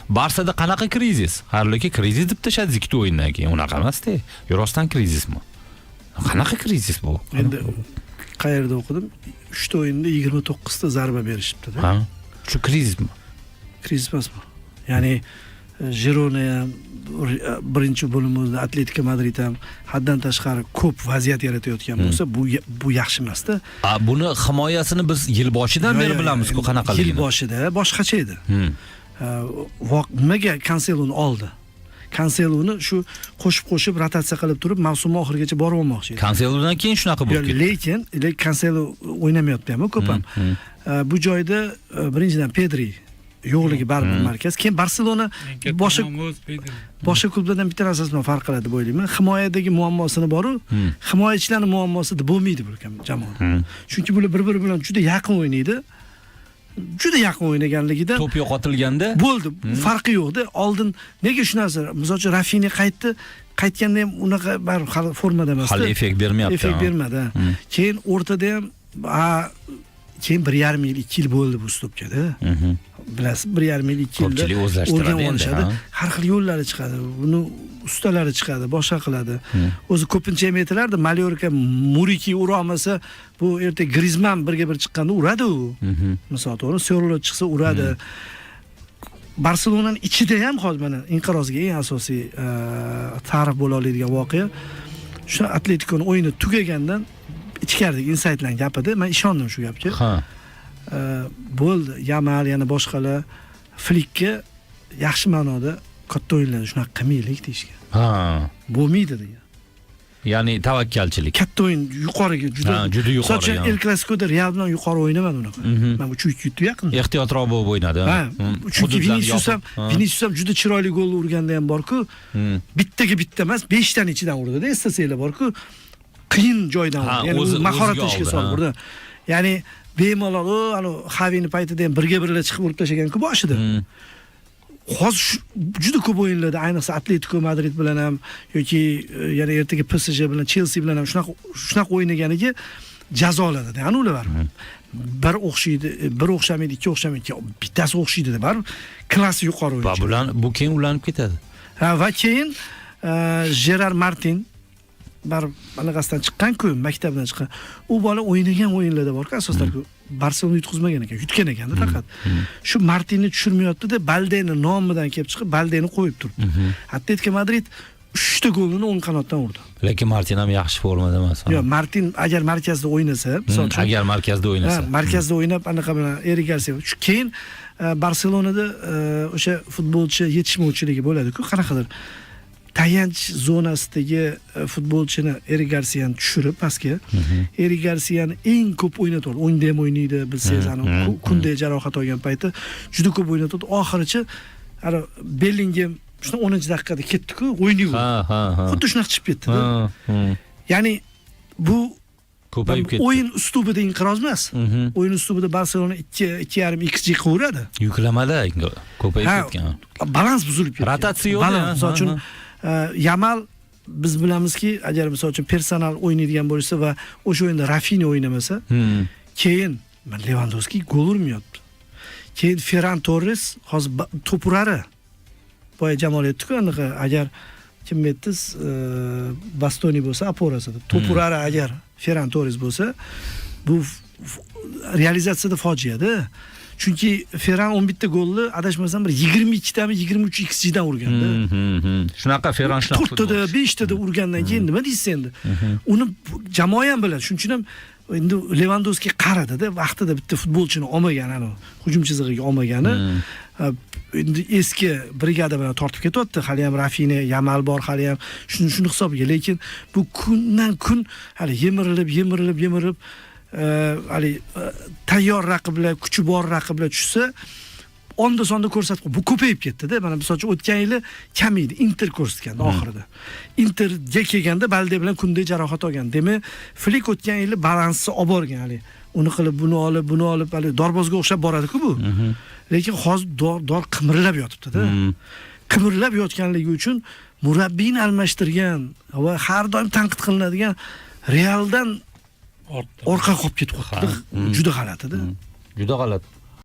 Barsada qanaqa krizis? Harloki krizis deb tashadi ikkita o'yindan keyin. Unaqa emas-da. Rostdan krizismi? Qanaqa krizis bu? Endi qayerda o'qidim? 3 ta o'yinda 29 ta zarba berishibdi-da. Ha. Shu krizismi? Kriz emasmi? Ya'ni Girona ham birinchi bo'limda Atletico Madrid ham haddan tashqari ko'p vaziyat yaratayotgan bo'lsa, bu yaxshi emas-da. Buni himoyasini biz yil boshidan beri bilamiz-ku qanaqaligini. Yil boshida boshqacha edi. Nimaga Canceloni oldi? Canceloni shu qo'shib rotatsiya qilib turib, mavsum oxirigacha borib olmoqchi edi. Cancelodan keyin shunaqa bo'lib ketdi. Lekin Cancelo o'ynamayapti ham ko'p ham. Bu joyda birinchidan Pedri yo'qligi baribir markaz. Keyin Barselona boshqa klublardan bitta narsasi bilan farq qiladi deb o'ylayman. Himoyadagi muammosini bor-u, himoyachilarning muammosi deb bo'lmaydi bu jamoada. Chunki bular bir-biri bilan juda yaqin o'ynaydi. Juda yaqin o'ynaganligidan to'p yo'qotilganda bo'ldi. Farqi yo'qda. Oldin nega shu narsa? Masalan, Rafinha qaytganda ham unaqa baribir hali formada emas. Hali effekt bermayapti. Effekt bermadi. Keyin o'rtada ham keyin 1,5 yil 2 yil bo'ldi bu stopkada. Bilasiz, 1,5 yil 2 yilda o'rganib olishadi. Har xil yo'llari chiqadi. Buni ustalari chiqadi, boshqa qiladi. O'zi ko'pincha ham aytilardi, Mallorca Muriki ura olmasa, bu erta Griezmann birga bir chiqqanda uradi u. Misol to'g'ri, Sorlo chiqsa uradi. Barselonaning ichida ham hozir mana inqirozga eng asosiy ta'rif bo'la oladigan voqea shu Atleticoning o'yini tugagandan ichkaridagi insaytlarning gapida men ishondim shu gapga. Bo'ldi, Yamal yana boshqalar Flickga yaxshi ma'noda katta o'yinlarda shunaqa qilmaylik deyishgan. Bo'lmaydi degan. Ya'ni tavakkalchilik. Katta o'yin yuqoriga juda yuqori. Masalan, El Clasicoda Real bilan yuqori o'ynamadi unaqa. Men bu 3-2 yaqin. Ehtiyotroq bo'lib o'ynadi. Chunki Vinicius ham juda chiroyli gol urganda ham bor-ku, bittaga bitta emas, 5 taning ichidan urdi-da, eslasanglar bor-ku. Qiyin joydan urdi. Ya'ni o'zi mahorat ishga soldi burada. Ya'ni bemalol ana Xavini paytida ham birga chiqib urib tashagan-ku boshida. Hozir juda ko'p o'yinlarda, ayniqsa Atletico Madrid bilan ham yoki yana ertaga PSG bilan, Chelsea bilan ham shunaqa o'ynaganiga jazolanadi. Ya'ni ular bir o'xshaydi, bir o'xshamaydi, ikki o'xshamaydi, bittasi o'xshaydi-da, baribir klassi yuqori o'yinchi. Bu keyin ulanib ketadi. Va keyin Gerard Martin anaqasidan chiqqan-ku, maktabdan chiqqan. U bola o'ynagan o'yinlarda bor-ku, asoslarku Barselona yutqizmagan ekan, yutgan ekan faqat. Shu Martinni tushirmayapti-da, Baldeni nomidan kelib chiqib, Baldeni qo'yib turibdi. Atletico Madrid 3 ta golni o'ng qanotdan urdi. Lekin Martin ham yaxshi formada emas. Yo'q, Martin agar markazda o'ynasa, agar markazda o'ynasa. Markazda o'ynab anaqa bilan Eric Garcia. Keyin Barselonada o'sha futbolchi yetishmovchiligi bo'ladi-ku, qanaqadir tayanch zonasidagi futbolchini Eric Garcia'ni tushirib pastga, Eric Garcia'ni eng ko'p o'ynatadi. O'yinda ham o'ynaydi, bilsangiz, kunday jarohat olgan payti juda ko'p o'ynatadi. Oxirichi Bellingham shuni 10-daqiqada ketdi-ku, o'ynaydi. Xuddi shunaqa chiqib ketdi-da. Ya'ni bu ko'payib ketdi. O'yin uslubida inqiroz emas. O'yin uslubida Barselona 2.5 XG qiladi. Yuklamada ko'payib ketgan. Balans buzilib ketdi. Rotatsiya yo'q. Misol uchun Yamal biz bilamizki, agar misol uchun personal o'ynaydigan bo'lsa va o'sha o'yinda Rafinha o'ynamasa, keyin Lewandowski gol urmayapti. Keyin Ferran Torres hozir to'p urari. Boya Jamol aytdi-ku, anaqa agar kim aytdingiz, Bastoni bo'lsa, Aporasida. To'p urari agar Ferran Torres bo'lsa, bu realizatsiyada fojia-da. Chunki Ferran 11 ta golni adashmasam bir 22 tami 23 XG dan urganda. Shunaqa Ferran shunaqa. 4 tada, 5 tada urgandan keyin nima deysiz endi? Uni jamoa ham biladi. Shuning uchun ham endi Lewandowski qaradi-da, vaqtida bitta futbolchini olmagan, ana hujum chizig'iga olmagani. Endi eski brigada bilan tortib ketyapti. Hali ham Rafinha, Yamal bor, hali ham shuni hisobiga, lekin bu kundan kun hali yemirilib hali tayyor raqiblar, kuchi bor raqiblar tushsa, onda sonda ko'rsatib, bu ko'payib ketdi-da. Mana masalan, o'tgan yili kam edi, Inter ko'rsatganda oxirida. Interga kelganda Balde bilan kunday jarohat olgan. Demak, Flick o'tgan yili balansni olib borgan, hali uni qilib, buni olib, hali dorbozga o'xshab boradi-ku bu. Lekin hozir dor qimirlab yotibdi-da. Qimirlab yotganligi uchun murabbiyni almashtirgan va har doim tanqid qilinadigan Realdan orqa qolib ketib qoldi. Juda g'alati-da. Juda g'alati.